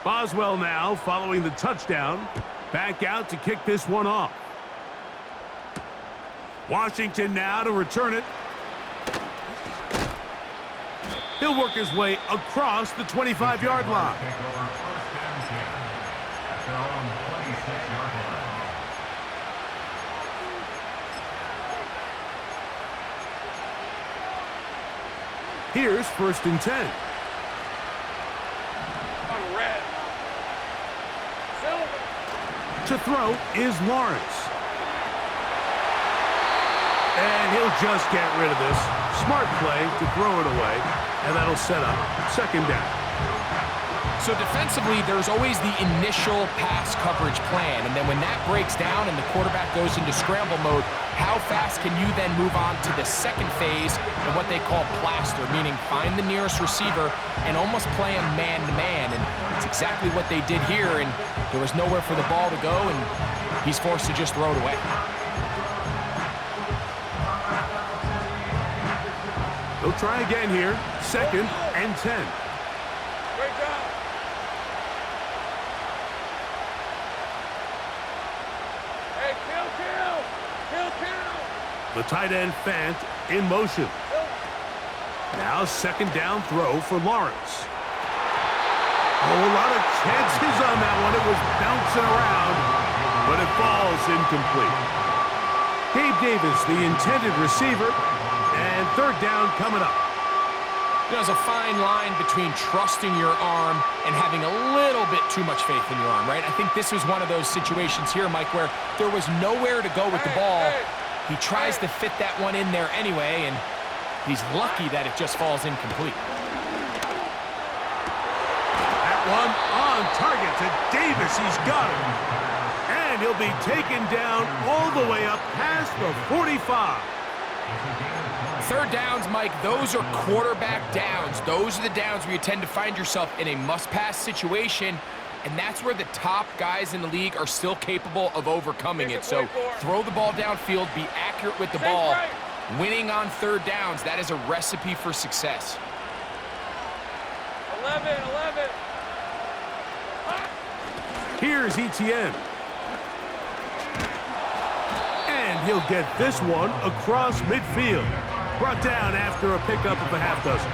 Boswell now following the touchdown. Back out to kick this one off. Washington now to return it. He'll work his way across the 25-yard line. Here's 1st and 10. To throw is Lawrence. And he'll just get rid of this. Smart play to throw it away, and that'll set up 2nd down. So defensively, there's always the initial pass coverage plan, and then when that breaks down and the quarterback goes into scramble mode, how fast can you then move on to the second phase of what they call plaster, meaning find the nearest receiver and almost play him man-to-man, and it's exactly what they did here, and there was nowhere for the ball to go, and he's forced to just throw it away. They'll try again here, 2nd and 10. Great job. Hey, kill. The tight end Fant in motion. Now 2nd down throw for Lawrence. Oh, a lot of chances on that one. It was bouncing around, but it falls incomplete. Gabe Davis, the intended receiver, and 3rd down coming up. There's a fine line between trusting your arm and having a little bit too much faith in your arm, right? I think this was one of those situations here, Mike, where there was nowhere to go with the ball. He tries to fit that one in there anyway, and he's lucky that it just falls incomplete. That one on target to Davis. He's got him. And he'll be taken down all the way up past the 45. 3rd downs, Mike, those are quarterback downs. Those are the downs where you tend to find yourself in a must-pass situation, and that's where the top guys in the league are still capable of overcoming it. So throw the ball downfield, be accurate with the ball. Winning on 3rd downs, that is a recipe for success. 11. Here's Etienne. And he'll get this one across midfield. Brought down after a pickup of a half dozen.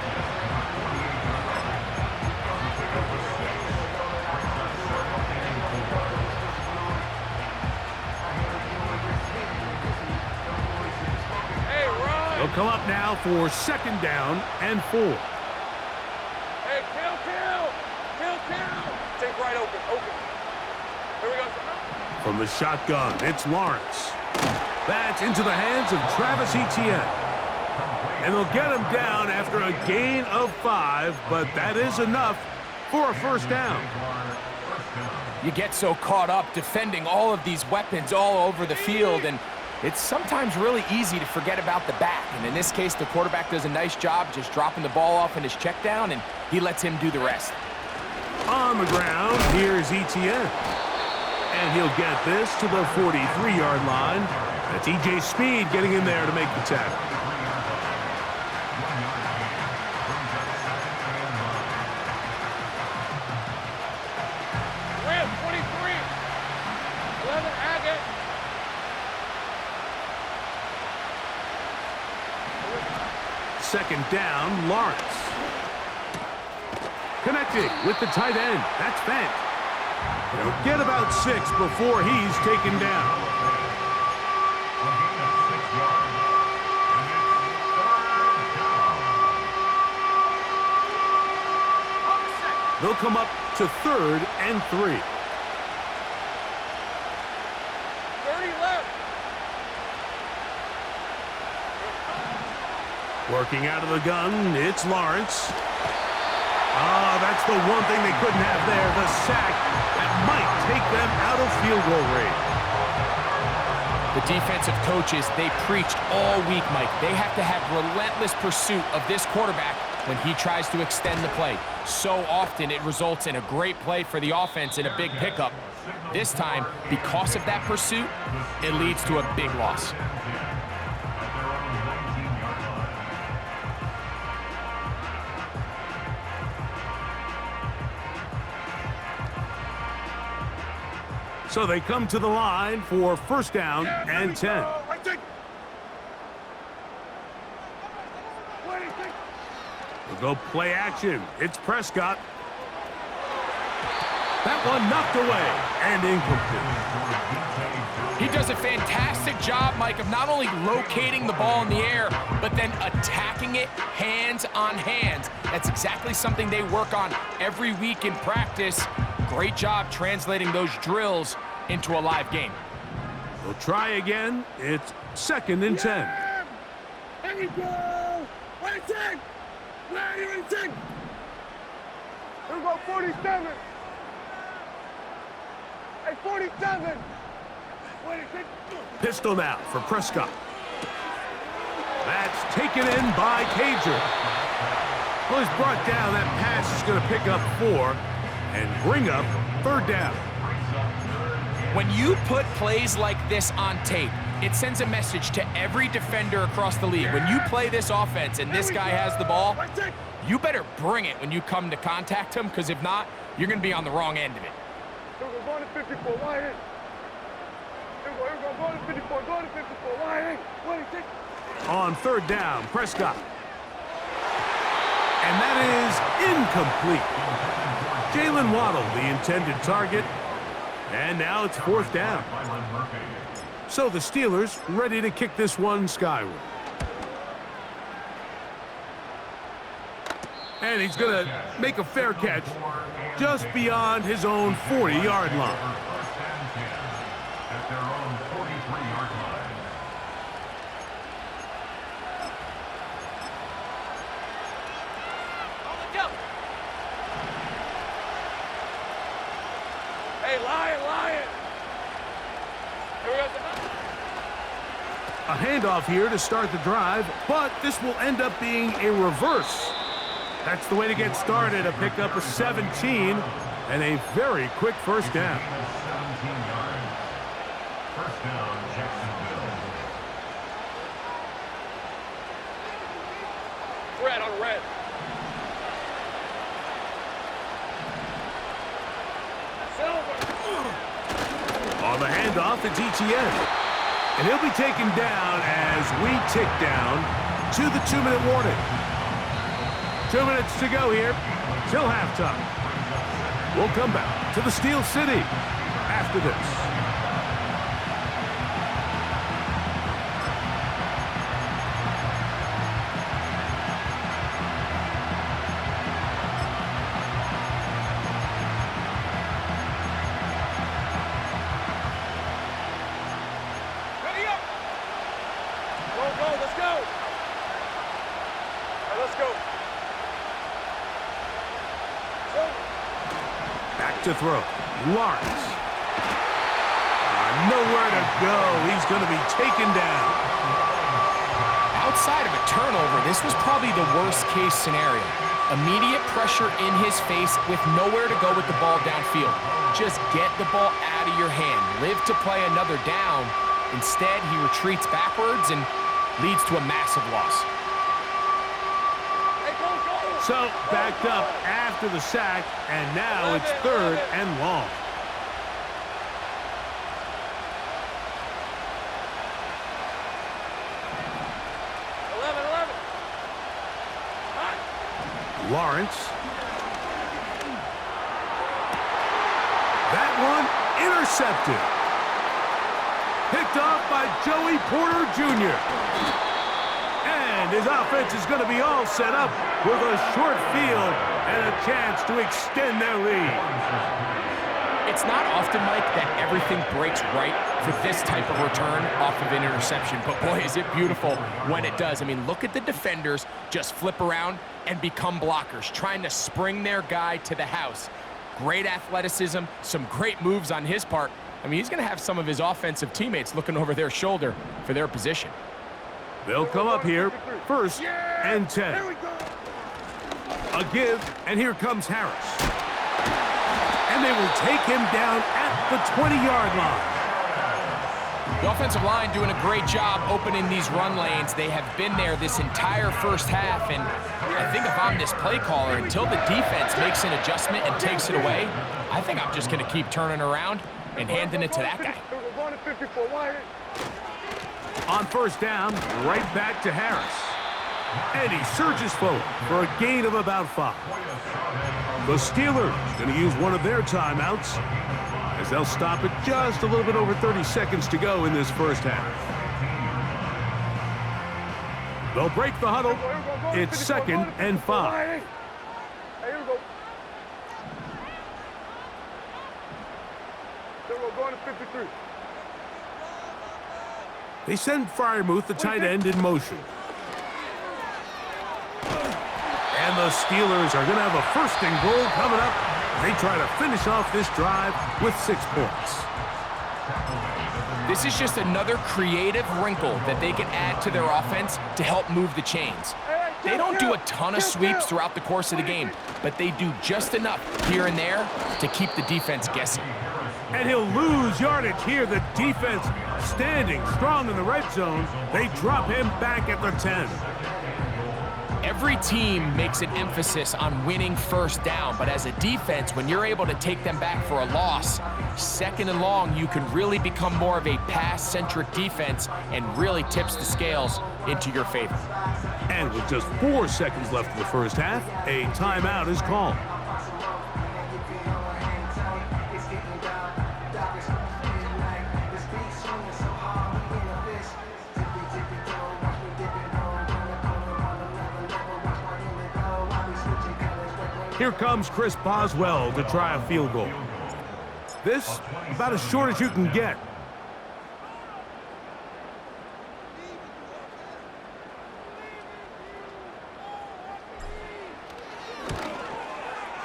Hey, run. They'll come up now for 2nd down and 4. Hey, kill. Take right open. Here we go. From the shotgun, it's Lawrence. That's into the hands of Travis Etienne. And they'll get him down after a gain of 5, but that is enough for a 1st down. You get so caught up defending all of these weapons all over the field, and it's sometimes really easy to forget about the back. And in this case, the quarterback does a nice job just dropping the ball off in his check down, and he lets him do the rest. On the ground, here's Etienne. And he'll get this to the 43-yard line. That's E.J. Speed getting in there to make the tackle. Rim, 23. 11, Agate. Second down, Lawrence. Connecting with the tight end. That's Fant. They'll get about 6 before he's taken down. They'll come up to 3rd and 3. 30 left. Working out of the gun, it's Lawrence. That's the one thing they couldn't have there, the sack that might take them out of field goal range. The defensive coaches, they preached all week, Mike. They have to have relentless pursuit of this quarterback when he tries to extend the play. So often it results in a great play for the offense and a big pickup. This time, because of that pursuit, it leads to a big loss. So they come to the line for first down and 10. We'll go play action. It's Prescott. That one knocked away and incomplete. He does a fantastic job, Mike, of not only locating the ball in the air, but then attacking it hands on hands. That's exactly something they work on every week in practice. Great job translating those drills into a live game. We'll try again. It's second and 10. Here we go. Wait, take. Where are you take? Here we go, 47. Hey, 47. Pistol now for Prescott. That's taken in by Cager. Well, he's brought down. That pass is going to pick up 4 and bring up third down. When you put plays like this on tape, it sends a message to every defender across the league. When you play this offense and this guy has the ball, you better bring it when you come to contact him, because if not, you're going to be on the wrong end of it. Here we go, going to 54, line in. Here we go, going to 54, going to 54, line in. On third down, Prescott. And that is incomplete. Jalen Waddle, the intended target. And now it's fourth down. So the Steelers ready to kick this one skyward. And he's going to make a fair catch just beyond his own 40-yard line. Hey, Lion. Here we go. A handoff here to start the drive, but this will end up being a reverse. That's the way to get started, a pickup of 17 and a very quick first down. 17 yards. First down, Jacksonville. Red on red. On the handoff, it's ETN. And he'll be taken down as we tick down to the 2-minute warning. 2 minutes to go here till halftime. We'll come back to the Steel City after this. Let's go. All right, let's go. Back to throw. Lawrence. Nowhere to go. He's going to be taken down. Outside of a turnover, this was probably the worst-case scenario. Immediate pressure in his face with nowhere to go with the ball downfield. Just get the ball out of your hand. Live to play another down. Instead, he retreats backwards and leads to a massive loss. So backed up after the sack, and now it's third and long. Lawrence. That one intercepted. Picked off by Joey Porter Jr. And his offense is going to be all set up with a short field and a chance to extend their lead. It's not often, Mike, that everything breaks right for this type of return off of an interception, but boy, is it beautiful when it does. I mean, look at the defenders just flip around and become blockers, trying to spring their guy to the house. Great athleticism, some great moves on his part. I mean, he's going to have some of his offensive teammates looking over their shoulder for their position. They'll come up here, first and 10. A give, and here comes Harris. And they will take him down at the 20-yard line. The offensive line doing a great job opening these run lanes. They have been there this entire first half, and I think if I'm this play caller, until the defense makes an adjustment and takes it away, I think I'm just going to keep turning around and handing it to that guy. On first down, right back to Harris. And he surges forward for a gain of about 5. The Steelers going to use one of their timeouts as they'll stop it just a little bit over 30 seconds to go in this first half. They'll break the huddle. It's 2nd and 5. They send Freiermuth, the tight end, in motion. And the Steelers are going to have a 1st and goal coming up. They try to finish off this drive with 6 points. This is just another creative wrinkle that they can add to their offense to help move the chains. They don't do a ton of sweeps throughout the course of the game, but they do just enough here and there to keep the defense guessing. And he'll lose yardage here. The defense standing strong in the red zone. They drop him back at the 10. Every team makes an emphasis on winning first down, but as a defense, when you're able to take them back for a loss, 2nd and long, you can really become more of a pass-centric defense and really tips the scales into your favor. And with just 4 seconds left in the first half, a timeout is called. Here comes Chris Boswell to try a field goal. This, about as short as you can get.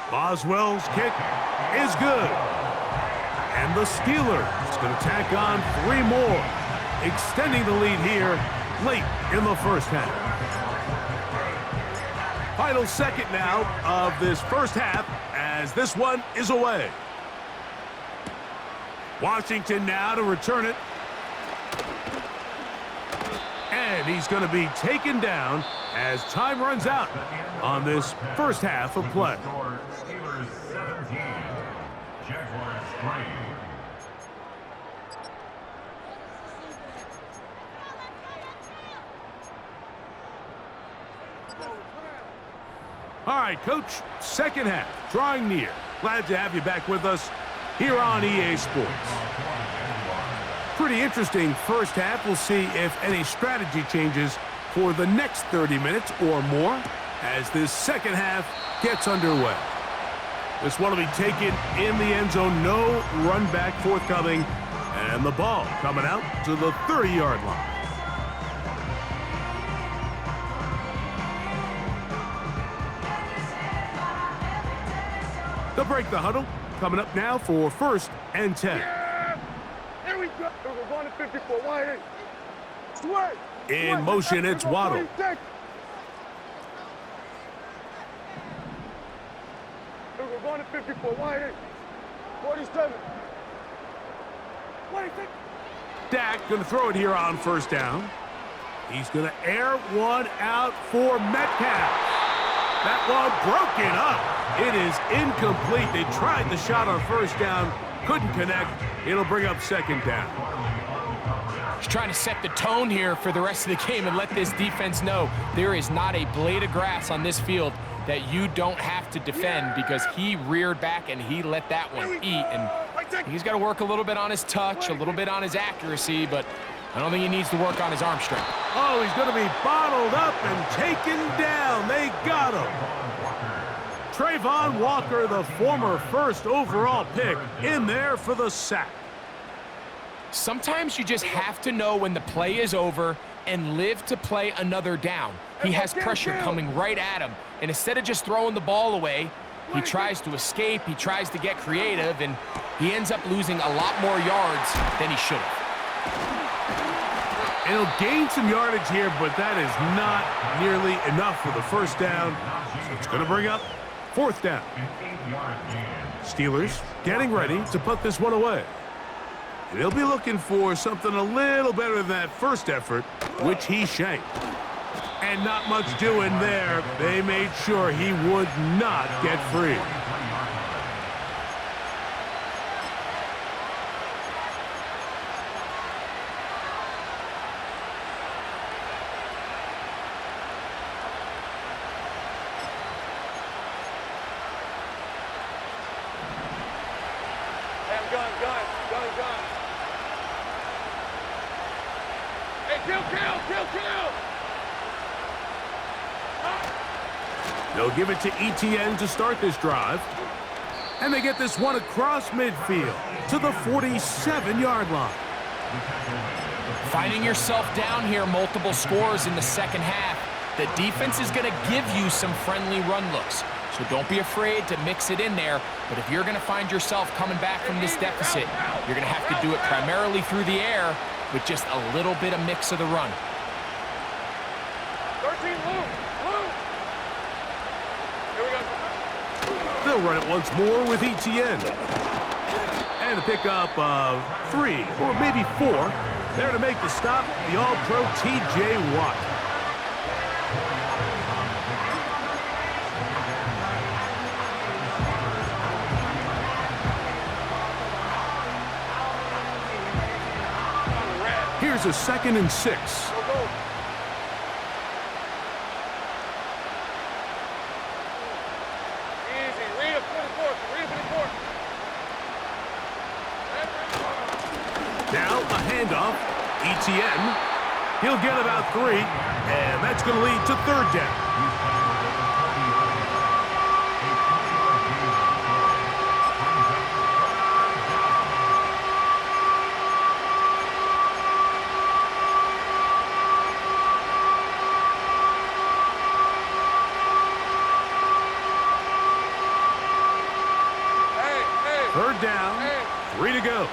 Boswell's kick is good. And the Steelers going to tack on 3 more, extending the lead here late in the first half. Final 2nd now of this first half as this one is away. Washington now to return it. And he's going to be taken down as time runs out on this first half of play. Steelers 17, Jaguars 3. All right, Coach, 2nd half, drawing near. Glad to have you back with us here on EA Sports. Pretty interesting first half. We'll see if any strategy changes for the next 30 minutes or more as this 2nd half gets underway. This one will be taken in the end zone. No run back forthcoming. And the ball coming out to the 30-yard line. They'll break the huddle. Coming up now for 1st and 10. Yeah! Here we go. We're going to 54. Wide. Sway. In motion, it's Waddle. We're going to 54. Wide. 47. 26. Dak going to throw it here on 1st down. He's going to air one out for Metcalf. That one broken up. It is incomplete. They tried the shot on 1st down, couldn't connect. It'll bring up 2nd down. He's trying to set the tone here for the rest of the game and let this defense know there is not a blade of grass on this field that you don't have to defend, because he reared back and he let that one eat. And he's got to work a little bit on his touch, a little bit on his accuracy, but I don't think he needs to work on his arm strength. Oh, he's going to be bottled up and taken down. They got him. Trayvon Walker, the former 1st overall pick, in there for the sack. Sometimes you just have to know when the play is over and live to play another down. He has pressure coming right at him, and instead of just throwing the ball away, he tries to escape, he tries to get creative, and he ends up losing a lot more yards than he should have. And he'll gain some yardage here, but that is not nearly enough for the 1st down. So it's going to bring up 4th down. Steelers getting ready to put this one away. And he'll be looking for something a little better than that first effort, which he shanked. And not much doing there. They made sure he would not get free. Gun. Hey, kill! They'll give it to ETN to start this drive. And they get this one across midfield to the 47-yard line. Finding yourself down here, multiple scores in the second half. The defense is going to give you some friendly run looks. So don't be afraid to mix it in there. But if you're going to find yourself coming back from this deficit, you're going to have to do it primarily through the air with just a little bit of mix of the run. 13, Lou. Here we go. They'll run it once more with ETN. And a pickup of 3 or maybe 4. There to make the stop, the All-Pro T.J. Watt. Here's a 2nd and 6. Go. Easy. Read a 44. Now a handoff. ETN. He'll get about 3. And that's going to lead to 3rd down. Third down, 3 to go.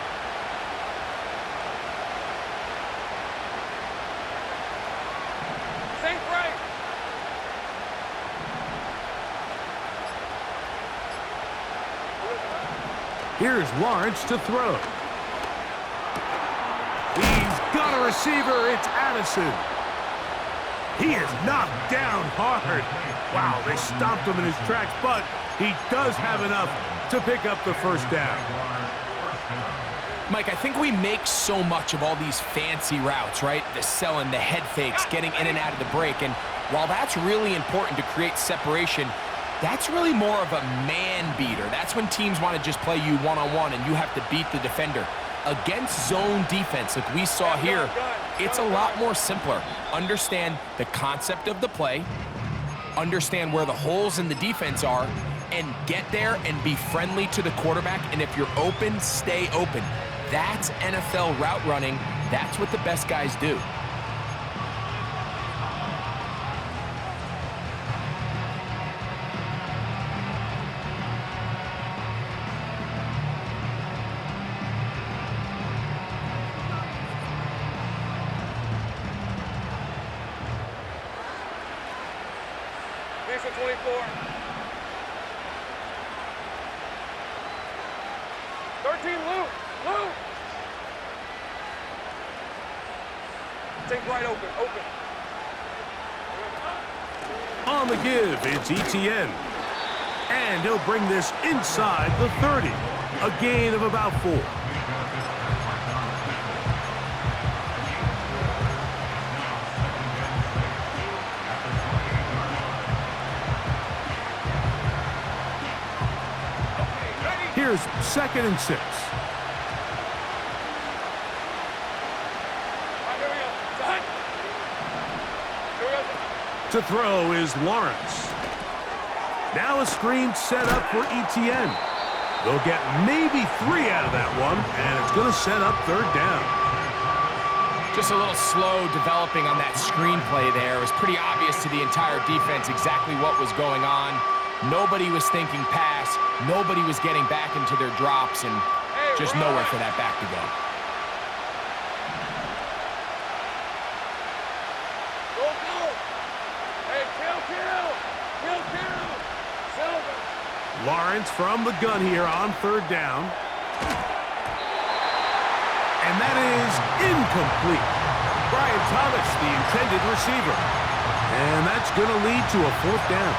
Think right. Here's Lawrence to throw. He's got a receiver. It's Addison. He is knocked down hard. Wow, they stopped him in his tracks, but he does have enough to pick up the first down. Mike, I think we make so much of all these fancy routes, right? The selling, the head fakes, getting in and out of the break. And while that's really important to create separation, that's really more of a man beater. That's when teams want to just play you one-on-one and you have to beat the defender. Against zone defense, like we saw here, it's a lot more simpler. Understand the concept of the play, understand where the holes in the defense are, and get there and be friendly to the quarterback. And if you're open, stay open. That's NFL route running. That's what the best guys do. Here's the 24. 13, Lou. Take right open. On the give, it's ETN. And he'll bring this inside the 30. A gain of about 4. Here's 2nd and 6. To throw is Lawrence. Now a screen set up for ETN. They'll get maybe 3 out of that one, and it's going to set up 3rd down. Just a little slow developing on that screenplay there. It was pretty obvious to the entire defense exactly what was going on. Nobody was thinking pass. Nobody was getting back into their drops, and just nowhere for that back to go. Lawrence from the gun here on 3rd down. And that is incomplete. Brian Thomas, the intended receiver. And that's going to lead to a 4th down.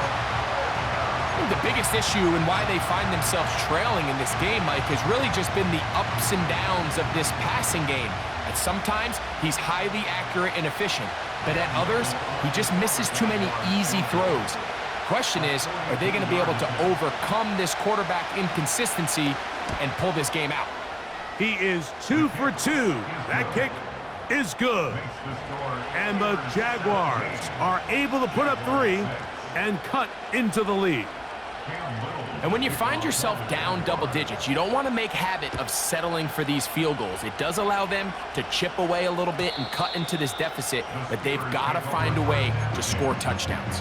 The biggest issue and why they find themselves trailing in this game, Mike, has really just been the ups and downs of this passing game. At sometimes, he's highly accurate and efficient, but at others, he just misses too many easy throws. Question is, are they going to be able to overcome this quarterback inconsistency and pull this game out? He is 2 for 2. That kick is good. And the Jaguars are able to put up 3 and cut into the lead. And when you find yourself down double digits, you don't want to make habit of settling for these field goals. It does allow them to chip away a little bit and cut into this deficit, but they've got to find a way to score touchdowns.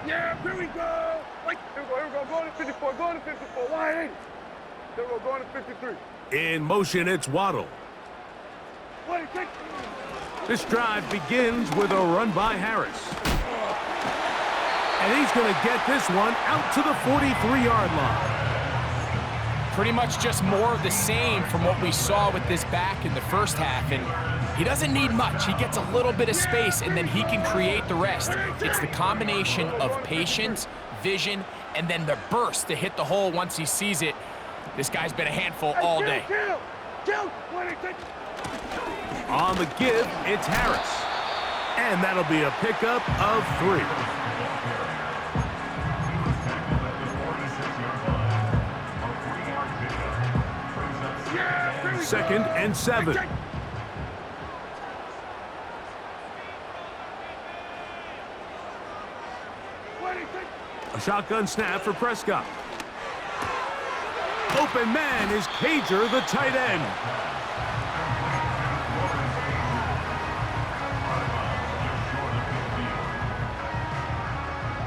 Yeah, here we go. Like, here we go. Going to 54, going to 54. Wide 80. Here we go, going to 53. In motion, it's Waddle. Wait, take. This drive begins with a run by Harris. And he's going to get this one out to the 43-yard line. Pretty much just more of the same from what we saw with this back in the first half. And he doesn't need much. He gets a little bit of space, and then he can create the rest. It's the combination of patience, vision, and then the burst to hit the hole once he sees it. This guy's been a handful all day. On the give, it's Harris. And that'll be a pickup of 3. Second and 7. A shotgun snap for Prescott. Open man is Cager, the tight end.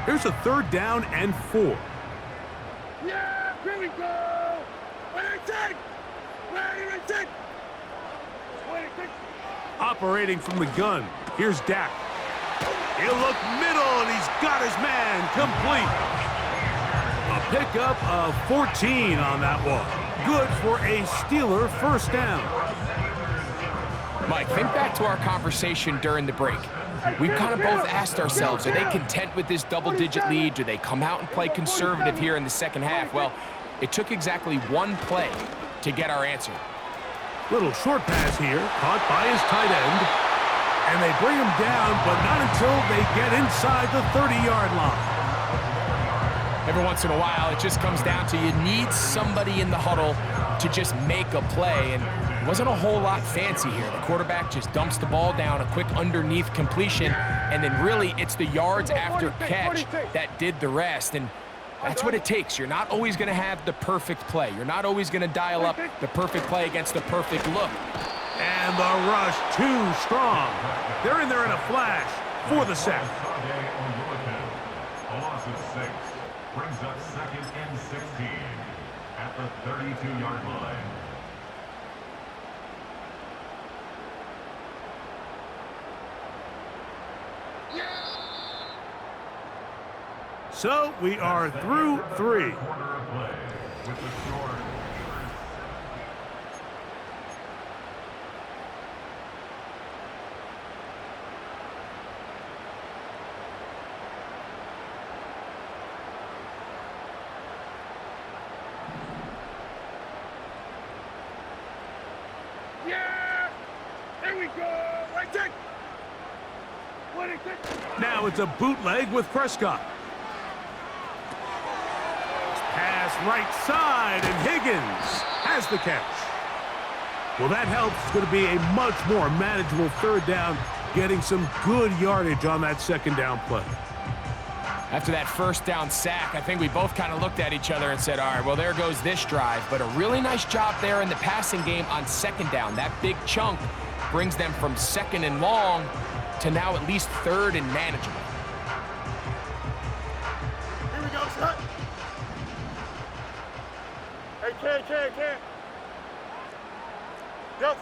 Here's a 3rd down and 4. Yeah, here we go. Where take? Operating from the gun, here's Dak. He'll look middle, and he's got his man complete. A pickup of 14 on that one. Good for a Steeler 1st down. Mike, think back to our conversation during the break. We've kind of both asked ourselves, are they content with this double-digit lead? Do they come out and play conservative here in the second half? Well, it took exactly one play to get our answer. Little short pass here, caught by his tight end. And they bring him down, but not until they get inside the 30-yard line. Every once in a while, it just comes down to you need somebody in the huddle to just make a play. And it wasn't a whole lot fancy here. The quarterback just dumps the ball down, a quick underneath completion, and then really it's the yards after catch that did the rest. And that's what it takes. You're not always going to have the perfect play. You're not always going to dial up the perfect play against the perfect look. And the rush too strong. They're in there in a flash for the sack. A loss of 6 brings up 2nd and 16 at the 32-yard line. So we are through 3. Quarter of play with the score. Yeah! Here we go! Right take! Now it's a bootleg with Prescott. Pass right side, and Higgins has the catch. Well, that helps. It's going to be a much more manageable 3rd down, getting some good yardage on that 2nd down play. After that 1st down sack, I think we both kind of looked at each other and said, all right, well, there goes this drive. But a really nice job there in the passing game on 2nd down. That big chunk brings them from 2nd and long to now at least 3rd and manageable. Can. Delta.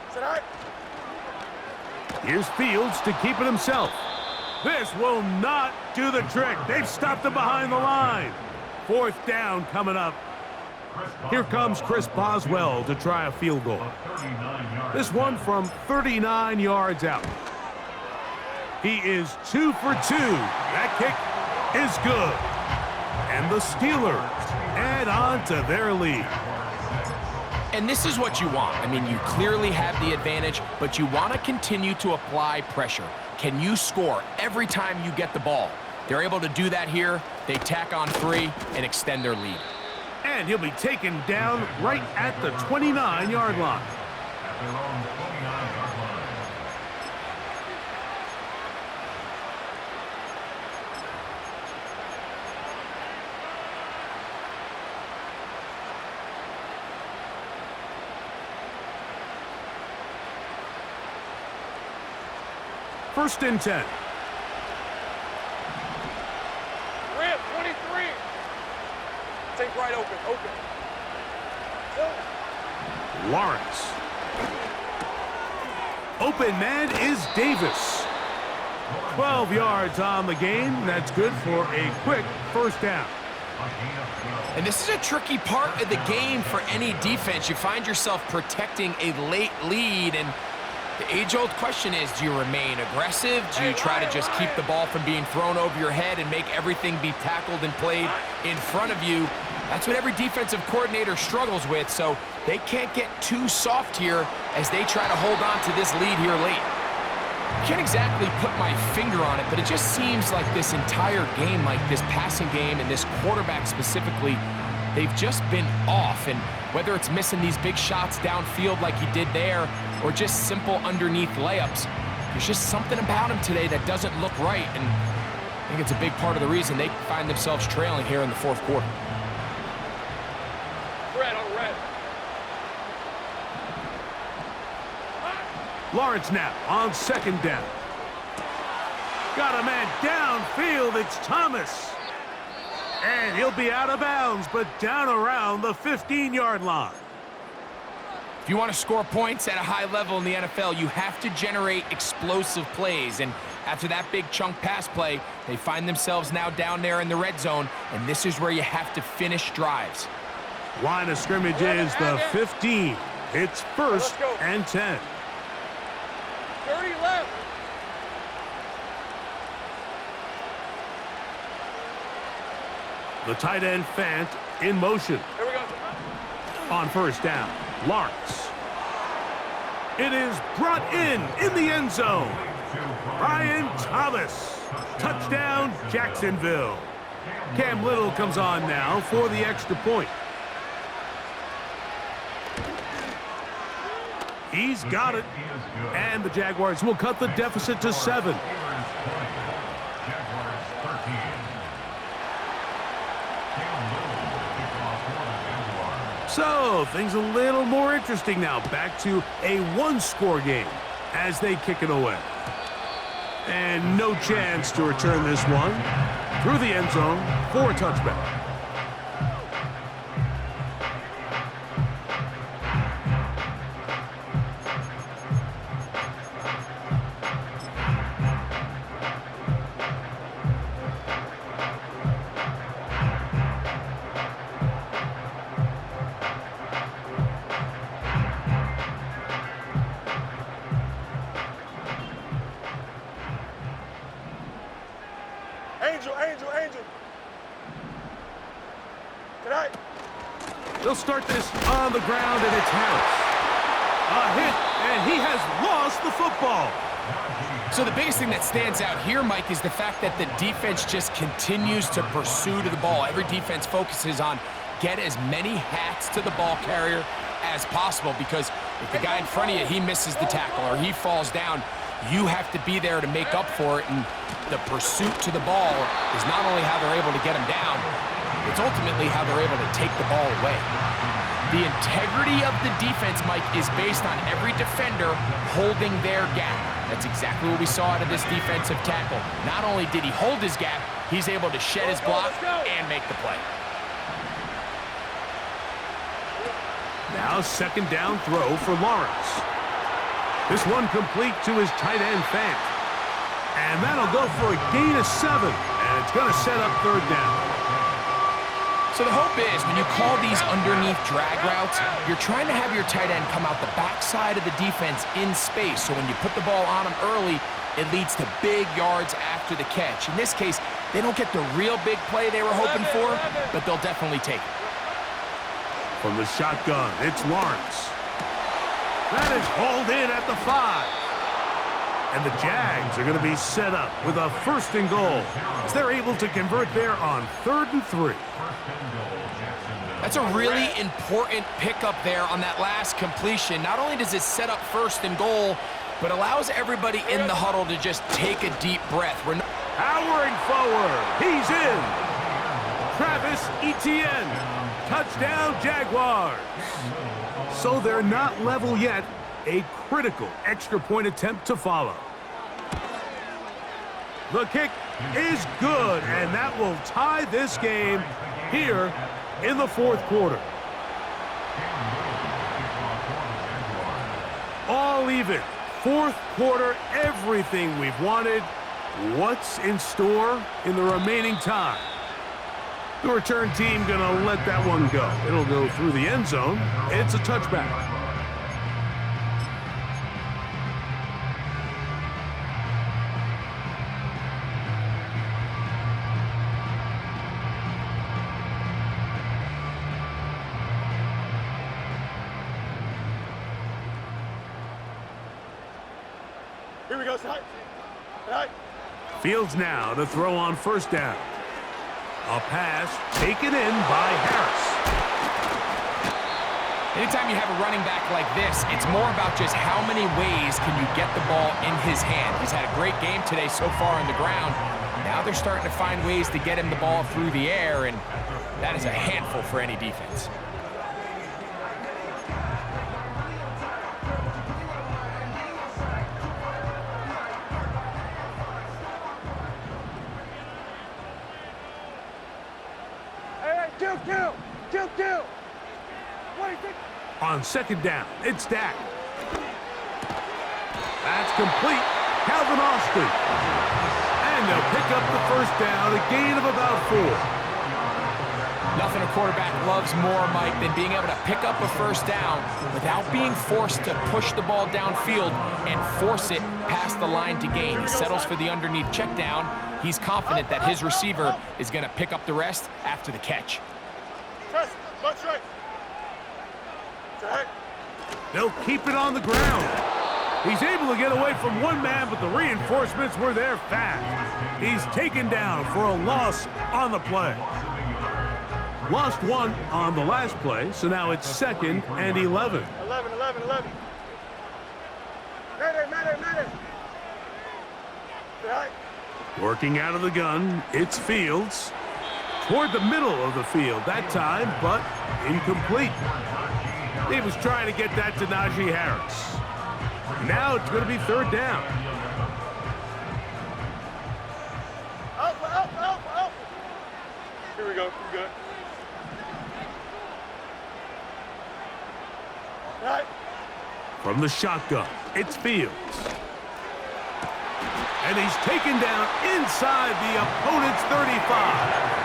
Is that all right? Here's Fields to keep it himself. This will not do the trick. They've stopped him behind the line. 4th down coming up. Here comes Chris Boswell to try a field goal. This one from 39 yards out. He is 2 for 2. That kick is good. And the Steelers add on to their lead. And this is what you want. I mean, you clearly have the advantage, but you want to continue to apply pressure. Can you score every time you get the ball? They're able to do that here. They tack on 3 and extend their lead. And he'll be taken down right at the 29-yard line. At their own 29-yard line. First and 10. Rip, 23. Take right open. Lawrence. Open man is Davis. 12 yards on the game. That's good for a quick first down. And this is a tricky part of the game for any defense. You find yourself protecting a late lead, and the age-old question is, do you remain aggressive? Do you try to just keep the ball from being thrown over your head and make everything be tackled and played in front of you? That's what every defensive coordinator struggles with, so they can't get too soft here as they try to hold on to this lead here late. I can't exactly put my finger on it, but it just seems like this entire game, like this passing game and this quarterback specifically, they've just been off. And whether it's missing these big shots downfield like he did there or just simple underneath layups, there's just something about him today that doesn't look right. And I think it's a big part of the reason they find themselves trailing here in the 4th quarter. Red on red. Lawrence now on 2nd down. Got a man downfield. It's Thomas. And he'll be out of bounds, but down around the 15-yard line. If you want to score points at a high level in the NFL, you have to generate explosive plays. And after that big chunk pass play, they find themselves now down there in the red zone, and this is where you have to finish drives. Line of scrimmage is the 15. It's 1st and 10. 30 left. The tight end Fant in motion. Here we go. On 1st down, Lawrence. It is brought in the end zone. Brian Thomas. Touchdown, Jacksonville. Cam Little comes on now for the extra point. He's got it. And the Jaguars will cut the deficit to 7. So, things a little more interesting now. Back to a 1-score game as they kick it away. And no chance to return this one through the end zone for a touchback. Angel. Tonight. They'll start this on the ground, and it's Harris. A hit, and he has lost the football. So the biggest thing that stands out here, Mike, is the fact that the defense just continues to pursue to the ball. Every defense focuses on get as many hats to the ball carrier as possible, because if the guy in front of you, he misses the tackle or he falls down, you have to be there to make up for it. And the pursuit to the ball is not only how they're able to get him down, it's ultimately how they're able to take the ball away. The integrity of the defense, Mike, is based on every defender holding their gap. That's exactly what we saw out of this defensive tackle. Not only did he hold his gap, he's able to shed his block and make the play. Now second down throw for Lawrence. This one complete to his tight end, Fant. And that'll go for a gain of 7. And it's going to set up third down. So the hope is when you call these underneath drag routes, you're trying to have your tight end come out the backside of the defense in space. So when you put the ball on him early, it leads to big yards after the catch. In this case, they don't get the real big play they were hoping for, but they'll definitely take it. From the shotgun, it's Lawrence. That is hauled in at the 5. And the Jags are going to be set up with a 1st and goal as they're able to convert there on 3rd and 3. That's a really important pickup there on that last completion. Not only does it set up 1st and goal, but allows everybody in the huddle to just take a deep breath. Powering forward, he's in. Travis Etienne, touchdown Jaguars. So they're not level yet. A critical extra point attempt to follow. The kick is good, and that will tie this game here in the 4th quarter. All even. 4th quarter, everything we've wanted. What's in store in the remaining time? The return team gonna let that one go. It'll go through the end zone. It's a touchback. Here we go, side. Side. Fields now to throw on 1st down. A pass taken in by Harris. Anytime you have a running back like this, it's more about just how many ways can you get the ball in his hand. He's had a great game today so far on the ground. Now they're starting to find ways to get him the ball through the air, and that is a handful for any defense. Kill. On 2nd down, it's Dak. That's complete. Calvin Austin. And they'll pick up the 1st down, a gain of about 4. Nothing a quarterback loves more, Mike, than being able to pick up a 1st down without being forced to push the ball downfield and force it past the line to gain. He settles for the underneath check down. He's confident that his receiver is going to pick up the rest after the catch. That's right. They'll keep it on the ground. He's able to get away from one man, but the reinforcements were there fast. He's taken down for a loss on the play. Lost 1 on the last play, so now it's 2nd and 11. 11. Matter. Working out of the gun, it's Fields. Toward the middle of the field that time, but incomplete. He was trying to get that to Najee Harris. Now it's going to be 3rd down. Alpha. Here we go. We're good. Right. From the shotgun, it's Fields. And he's taken down inside the opponent's 35.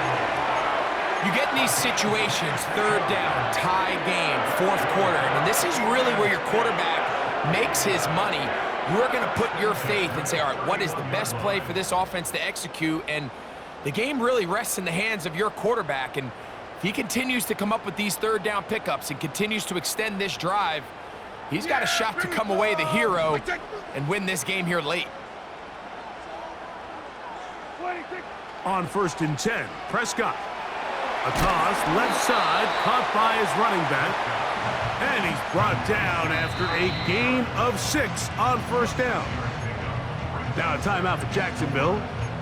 You get in these situations, 3rd down, tie game, 4th quarter, and this is really where your quarterback makes his money. You're going to put your faith and say, all right, what is the best play for this offense to execute? And the game really rests in the hands of your quarterback, and if he continues to come up with these 3rd down pickups and continues to extend this drive, he's got a shot to come away the hero and win this game here late. On 1st and 10, Prescott. A toss, left side, caught by his running back. And he's brought down after a gain of 6 on 1st down. Now a timeout for Jacksonville.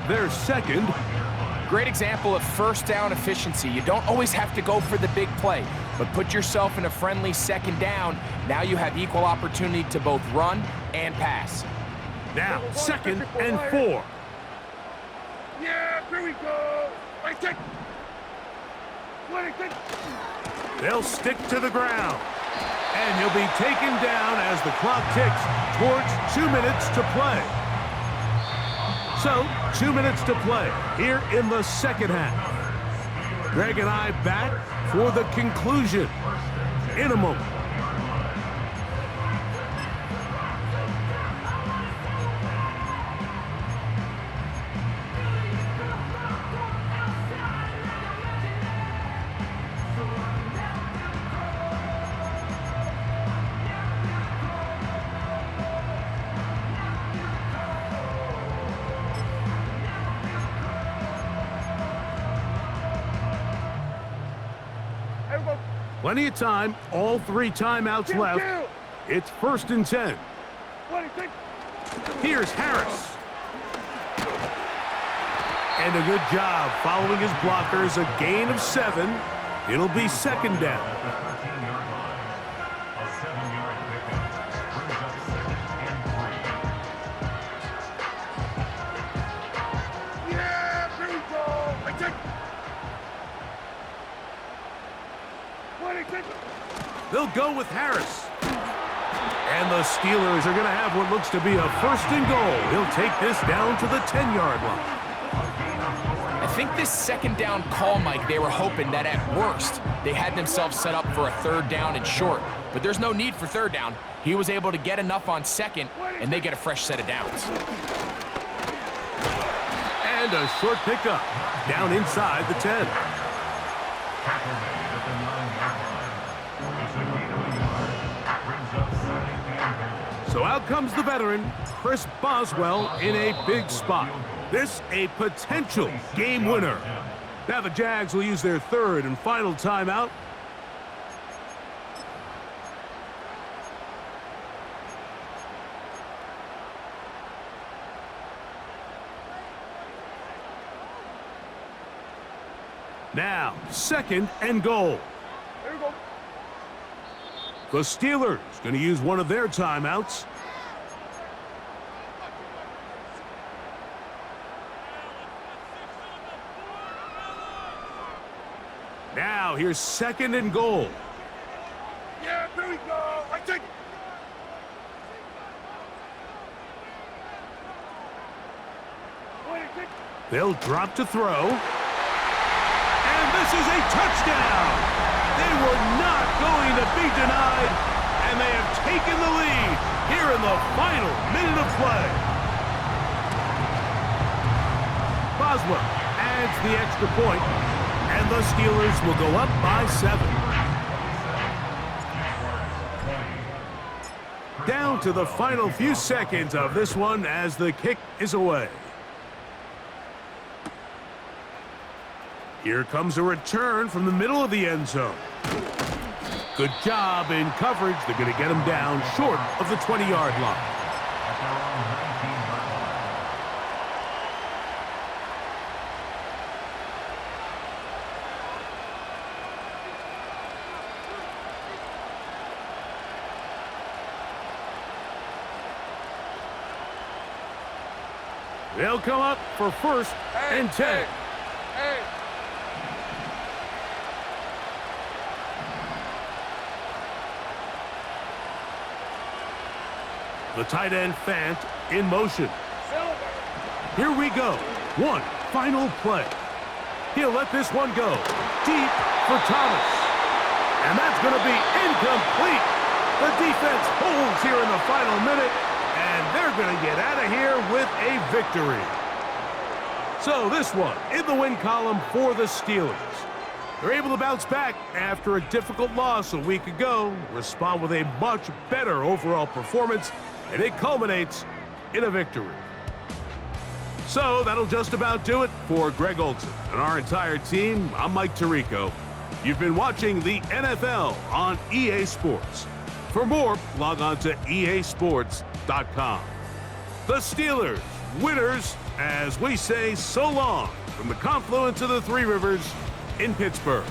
Their 2nd. Great example of 1st down efficiency. You don't always have to go for the big play, but put yourself in a friendly 2nd down. Now you have equal opportunity to both run and pass. Now 2nd and 4. Yeah, here we go. Take. They'll stick to the ground. And he'll be taken down as the clock ticks towards 2 minutes to play. So, 2 minutes to play here in the second half. Greg and I back for the conclusion in a moment. Plenty of time, all 3 timeouts left. It's 1st and 10. Here's Harris. And a good job following his blockers, a gain of 7. It'll be 2nd down. A 7-yard pickup brings up 2nd and 3. Yeah, here we go. I take. They'll go with Harris. And the Steelers are going to have what looks to be a 1st and goal. He'll take this down to the 10-yard line. I think this 2nd down call, Mike, they were hoping that at worst they had themselves set up for a 3rd down and short. But there's no need for 3rd down. He was able to get enough on 2nd, and they get a fresh set of downs. And a short pickup down inside the 10. So out comes the veteran, Chris Boswell, in a big spot. This a potential game winner. Now the Jags will use their 3rd and final timeout. Now, 2nd and goal. There we go. The Steelers going to use one of their timeouts. Now, here's 2nd and goal. Yeah, here we go. I take. They'll drop to throw. And this is a touchdown. They were not going to be denied, and they have taken the lead here in the final minute of play. Boswell adds the extra point, and the Steelers will go up by 7. Down to the final few seconds of this one as the kick is away. Here comes a return from the middle of the end zone. Good job in coverage. They're going to get him down short of the 20-yard line. They'll come up for 1st and 10. Hey. The tight end Fant in motion. Here we go. One final play. He'll let this one go deep for Thomas. And that's going to be incomplete. The defense holds here in the final minute, and they're going to get out of here with a victory. So this one in the win column for the Steelers. They're able to bounce back after a difficult loss a week ago, respond with a much better overall performance, and it culminates in a victory. So that'll just about do it for Greg Olson and our entire team. I'm Mike Tirico. You've been watching the NFL on EA Sports. For more, log on to easports.com. The Steelers, winners, as we say so long from the confluence of the Three Rivers in Pittsburgh.